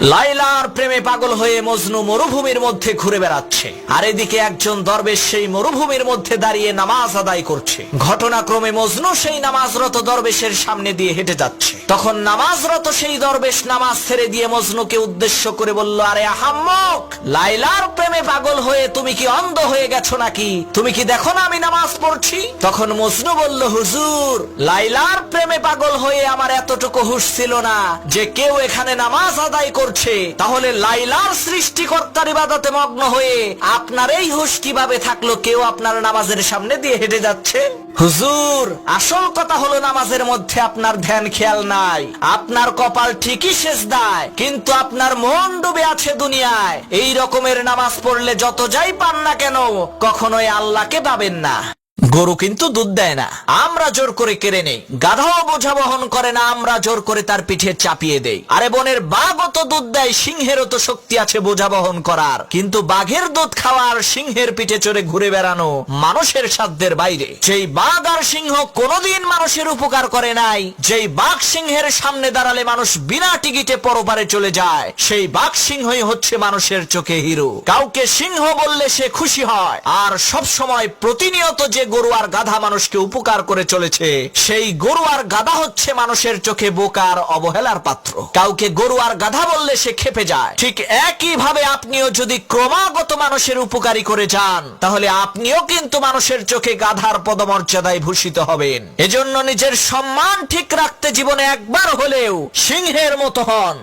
লাইলার প্রেমে পাগল হয়ে মজনু মরুভূমির মধ্যে ঘুরে বেড়াচ্ছে, আর এদিকে একজন দরবেশ সেই মরুভূমির মধ্যে দাঁড়িয়ে নামাজ আদায় করছে। ঘটনাক্রমে মজনু সেই নামাজরত দরবেশের সামনে দিয়ে হেঁটে যাচ্ছে। তখন নামাজরত সেই দরবেশ নামাজ ছেড়ে দিয়ে মজনুকে উদ্দেশ্য করে বলল, আরে আহাম্মক, লাইলার প্রেমে পাগল হয়ে তুমি কি অন্ধ হয়ে গেছো নাকি? তুমি কি দেখো না আমি নামাজ পড়ছি? তখন মজনু বলল, হুজুর, লাইলার প্রেমে পাগল হয়ে আমার এতটুকু হুঁশ ছিল না যে কেউ এখানে নামাজ আদায় করছে। তাহলে লাইলার সৃষ্টিকর্তার ইবাদতে মগ্ন হয়ে আপনার এই হুঁশ কিভাবে থাকলো? কেউ আপনার নামাজের সামনে দিয়ে হেঁটে যাচ্ছে। হুজুর, আসল কথা হলো নামাজের মধ্যে আপনার ধ্যান খেয়াল নাই। আপনার কপাল ঠিকই সেজদায়, কিন্তু আপনার মন ডুবে আছে দুনিয়ায়। এই রকমের নামাজ পড়লে যত যাই পান না কেন, কখনোই আল্লাহকে পাবেন না। গরু কিন্তু দুধ দেয় না, আমরা জোর করে কেড়ে নেই। গাধাও বোঝা বহন করে না, আমরা জোর করে তার পিঠে চাপিয়ে দেই। আরে বনের বাঘও তো দুধ দেয়, সিংহেরও তো শক্তি আছে বোঝা বহন করার। কিন্তু বাঘের দুধ খাওয়ার, সিংহের পিঠে চড়ে ঘুরে বেড়ানো মানুষের সাধ্যের বাইরে। যেই বাঘ আর সিংহ কোনোদিন মানুষের উপকার করে নাই, যেই বাঘ সিংহের সামনে দাঁড়ালে মানুষ বিনা টিকিটে পরপারে চলে যায়, সেই বাঘ সিংহই হচ্ছে মানুষের চোখে হিরো। কাউকে সিংহ বললে সে খুশি হয়, আর সব সময় প্রতিনিয়ত যে গরু আর গাধা মানুষকে উপকার করে চলেছে, সেই গরু আর গাধা হচ্ছে মানুষের চোখে বোকার অবহেলার পাত্র। কাউকে গরু আর গাধা বললে সে ক্ষেপে যায়। ঠিক একই ভাবে আপনিও যদি ক্রমাগত মানুষের উপকারী করে যান, তাহলে আপনিও কিন্তু মানুষের চোখে গাধার পদমর্যাদায় ভূষিত হবেন। এজন্য নিজের সম্মান ঠিক রাখতে জীবনে একবার হলেও সিংহের মতো হন।